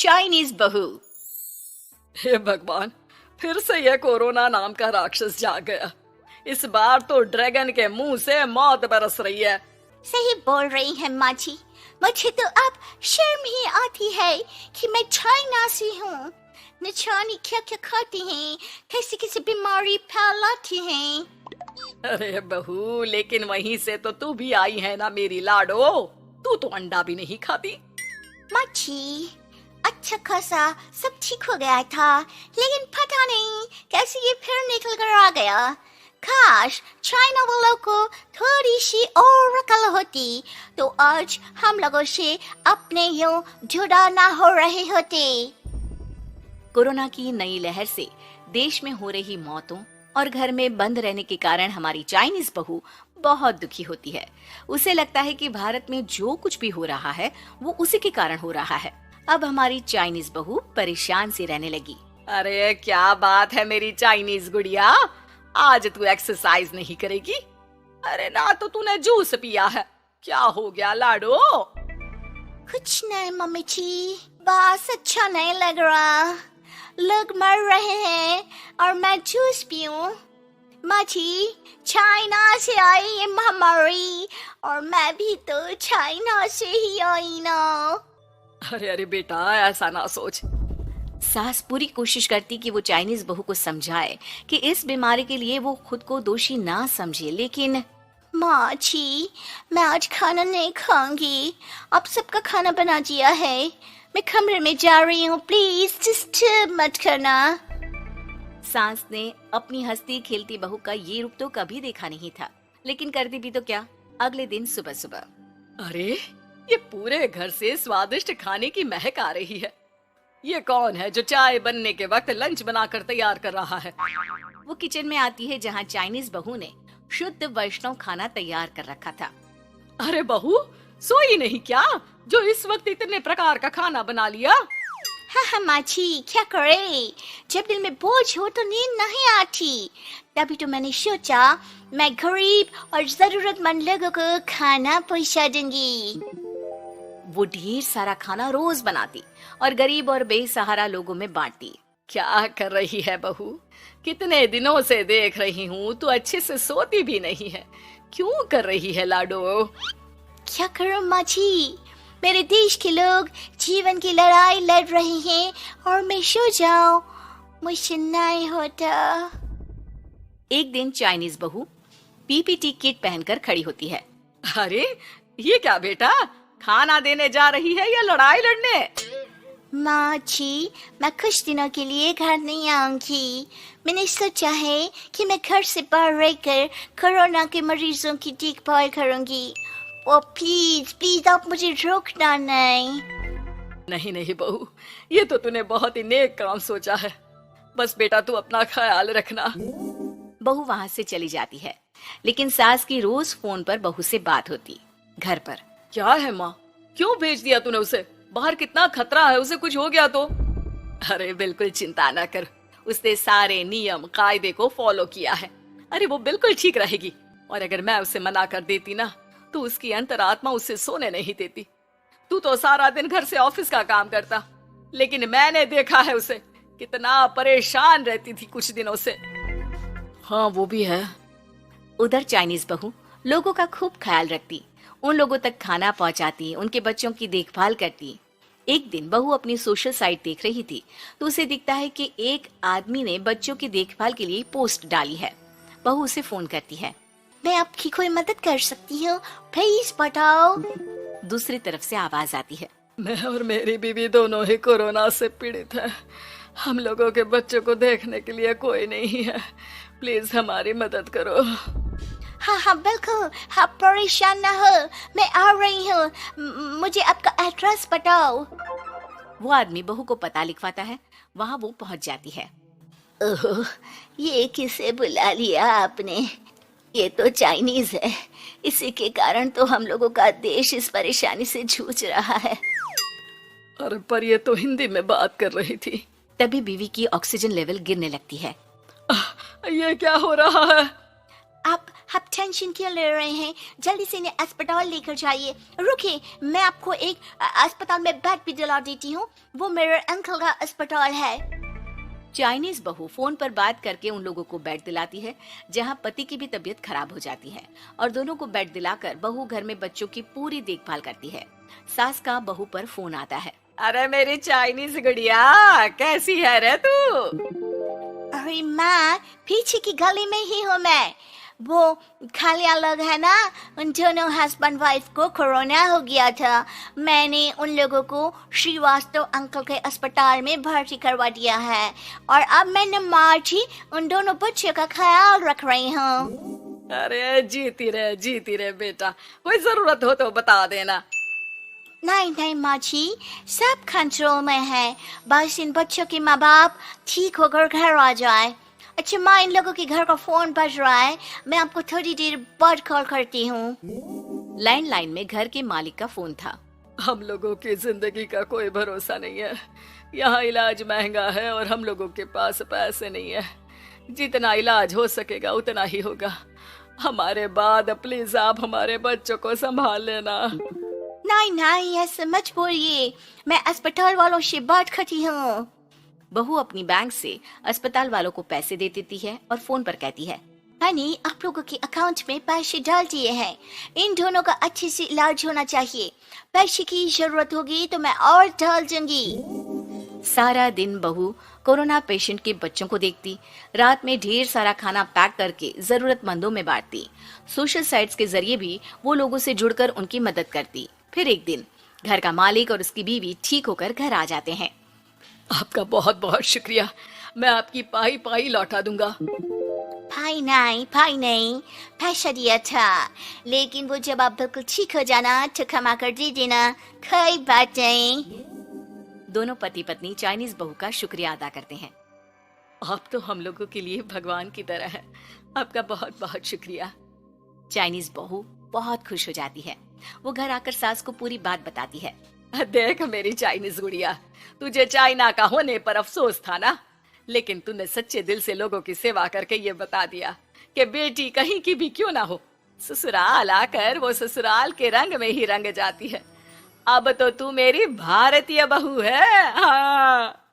Chinese बहू। हे भगवान, फिर से यह कोरोना नाम का राक्षस जाग गया। इस बार तो ड्रैगन के मुंह से मौत बरस रही है। सही बोल रही है माँ जी, मुझे तो अब शर्म ही आती है कि मैं चाइना से हूँ। न जाने क्या क्या खाती हैं, कैसी कैसी बीमारी फैलाती हैं। अरे बहू, लेकिन वहीं से तो तू भी आई है ना मेरी लाडो। तू तो अंडा भी नहीं खाती। माँ जी, अच्छा खासा सब ठीक हो गया था, लेकिन पता नहीं कैसे ये फिर निकल कर आ गया। काश चाइना वालों को थोड़ी सी और अकल होती तो आज हम लोगों से अपने यूं जुदा ना हो रहे होते। कोरोना की नई लहर से देश में हो रही मौतों और घर में बंद रहने के कारण हमारी चाइनीज बहू बहुत दुखी होती है। उसे लगता है कि भारत में जो कुछ भी हो रहा है वो उसी के कारण हो रहा है। अब हमारी चाइनीज बहू परेशान सी रहने लगी। अरे क्या बात है मेरी चाइनीज गुड़िया, आज तू एक्सरसाइज नहीं करेगी? अरे ना तो तूने जूस पिया है। क्या हो गया लाडो? कुछ नहीं मम्मी जी, बस अच्छा नहीं लग रहा। लोग मर रहे हैं और मैं जूस पीऊं? माँ जी, चाइना से आई ये महामारी और मैं भी तो चाइना से ही आई ना। अरे अरे बेटा, ऐसा ना सोच। सास पूरी कोशिश करती कि वो चाइनीज बहू को समझाए कि इस बीमारी के लिए वो खुद को दोषी ना समझे, लेकिन माँ जी, मैं आज खाना नहीं खाऊंगी। आप सबका खाना बना दिया है, मैं कमरे में जा रही हूँ, प्लीज डिस्टर्ब मत करना। सास ने अपनी हंसती खेलती बहू का ये रूप तो कभी देखा नहीं था, लेकिन करती भी तो क्या। अगले दिन सुबह सुबह, अरे ये पूरे घर से स्वादिष्ट खाने की महक आ रही है। ये कौन है जो चाय बनने के वक्त लंच बनाकर तैयार कर रहा है? वो किचन में आती है जहाँ चाइनीज बहू ने शुद्ध वैष्णव खाना तैयार कर रखा था। अरे बहू, सोई नहीं क्या जो इस वक्त इतने प्रकार का खाना बना लिया? हाँ माँ जी, क्या करे, जब दिल में बोझ हो तो नींद नहीं आती। तभी तो मैंने सोचा मैं गरीब और जरूरतमंद लोगों को खाना पहुँचा दूंगी। वो ढेर सारा खाना रोज बनाती और गरीब और बेसहारा लोगों में बांटती। क्या कर रही है बहू? कितने दिनों से देख रही हूँ तू अच्छे से सोती भी नहीं है। क्यों कर रही है लाडो? क्या करूं माँ जी, मेरे देश के लोग जीवन की लड़ाई लड़ रहे हैं और मैं सो जाऊं, मुझसे नहीं होता। एक दिन चाइनीज बहू पीपीटी किट पहनकर खड़ी होती है। अरे ये क्या बेटा, खाना देने जा रही है या लड़ाई लड़ने? माँ जी, मैं कुछ दिनों के लिए घर नहीं आऊंगी। मैंने सोचा है कि मैं घर से बाहर रहकर कोरोना के मरीजों की देखभाल करूंगी। ओ प्लीज प्लीज आप मुझे रोकना नहीं। नहीं नहीं बहू, ये तो तूने बहुत ही नेक काम सोचा है। बस बेटा तू अपना ख्याल रखना। बहू वहाँ से चली जाती है, लेकिन सास की रोज फोन पर बहू से बात होती। घर पर क्या है माँ, क्यों भेज दिया तूने उसे? बाहर कितना खतरा है, उसे कुछ हो गया तो? अरे बिल्कुल चिंता ना कर, उसने सारे नियम कायदे को फॉलो किया है। अरे वो बिल्कुल ठीक रहेगी। और अगर मैं उसे मना कर देती ना तो उसकी अंतरात्मा उसे सोने नहीं देती। तू तो सारा दिन घर से ऑफिस का काम करता, लेकिन मैंने देखा है उसे कितना परेशान रहती थी कुछ दिनों से। हाँ वो भी है। उधर चाइनीज बहू लोगों का खूब ख्याल रखती, उन लोगों तक खाना पहुंचाती, उनके बच्चों की देखभाल करती। एक दिन बहू अपनी सोशल साइट देख रही थी तो उसे दिखता है कि एक आदमी ने बच्चों की देखभाल के लिए पोस्ट डाली है। बहू उसे फोन करती है। मैं आपकी कोई मदद कर सकती हूँ, प्लीज बताओ। दूसरी तरफ से आवाज आती है। मैं और मेरी बीवी दोनों ही कोरोना से पीड़ित हैं। हम लोगों के बच्चों को देखने के लिए कोई नहीं है, प्लीज हमारी मदद करो। हाँ हाँ बिल्कुल, आप परेशान ना हो, मैं आ रही हूँ, मुझे आपका एड्रेस बताओ। वो आदमी बहू को पता लिखवाता है, वहाँ वो पहुँच जाती है। ओह, ये किसे बुला लिया आपने? ये तो चाइनीज है, इसी के कारण तो हम लोगों का देश इस परेशानी से जूझ रहा है। अरे पर ये तो हिंदी में बात कर रही थी। तभी बीवी की ऑक्सीजन लेवल गिरने लगती है। ये क्या हो रहा है? आप आप टेंशन क्यों ले रहे हैं? जल्दी से इन्हें अस्पताल लेकर जाइए। रुकिए, मैं आपको एक अस्पताल में बेड भी दिला देती हूँ। वो मेरे अंकल का अस्पताल है। चाइनीज बहू फोन पर बात करके उन लोगों को बेड दिलाती है, जहां पति की भी तबीयत खराब हो जाती है और दोनों को बेड दिलाकर बहू घर में बच्चों की पूरी देखभाल करती है। सास का बहू पर फोन आता है। अरे मेरी चाइनीज गुड़िया, कैसी है रे तू? अरे माँ, पीछे की गली में ही हूँ मैं। वो खालिया लोग है ना, उन दोनों हस्बैंड वाइफ को कोरोना हो गया था। मैंने उन लोगों को श्रीवास्तव अंकल के अस्पताल में भर्ती करवा दिया है और अब मैंने मार्ची उन दोनों बच्चों का ख्याल रख रही हूँ। अरे जीती रहे बेटा, कोई जरूरत हो तो बता देना। नहीं नहीं माँ जी, सब कंट्रोल में है। बस इन बच्चों के माँ बाप ठीक होकर घर आ जाए। अच्छा माँ, इन लोगों के घर का फोन बज रहा है, मैं आपको थोड़ी देर बाद कॉल करती हूँ। लैंडलाइन में घर के मालिक का फोन था। हम लोगों की जिंदगी का कोई भरोसा नहीं है। यहाँ इलाज महंगा है और हम लोगों के पास पैसे नहीं है। जितना इलाज हो सकेगा उतना ही होगा। हमारे बाद प्लीज आप हमारे बच्चों को संभाल लेना। नहीं नहीं, ऐसे मत बोलिए, मैं अस्पताल वालों से बात करती हूँ। बहू अपनी बैंक से अस्पताल वालों को पैसे दे देती है और फोन पर कहती है, मैंने आप लोगों के अकाउंट में पैसे डाल दिए हैं। इन दोनों का अच्छे से इलाज होना चाहिए। पैसे की जरूरत होगी तो मैं और डाल दूंगी। सारा दिन बहू कोरोना पेशेंट के बच्चों को देखती, रात में ढेर सारा खाना पैक करके जरूरतमंदों में बांटती। सोशल साइट्स के जरिए भी वो लोगों से जुड़कर उनकी मदद करती। फिर एक दिन घर का मालिक और उसकी बीवी ठीक होकर घर आ जाते हैं। आपका बहुत बहुत शुक्रिया, मैं आपकी पाई पाई लौटा दूंगा। भाई नहीं, पैसा दिया था, लेकिन वो जब आप बिल्कुल ठीक हो जाना तो क्षमा कर दी देना, कोई बात नहीं। दोनों पति पत्नी चाइनीज बहू का शुक्रिया अदा करते हैं। आप तो हम लोगों के लिए भगवान की तरह है, आपका बहुत बहुत शुक्रिया। चाइनीज बहू बहुत खुश हो जाती है। वो घर आकर सास को पूरी बात बताती है। देख मेरी चाइनीज गुड़िया, तुझे चाइना का होने पर अफसोस था ना, लेकिन तूने सच्चे दिल से लोगों की सेवा करके ये बता दिया कि बेटी कहीं की भी क्यों ना हो, ससुराल आकर वो ससुराल के रंग में ही रंग जाती है। अब तो तू मेरी भारतीय बहू है। हाँ।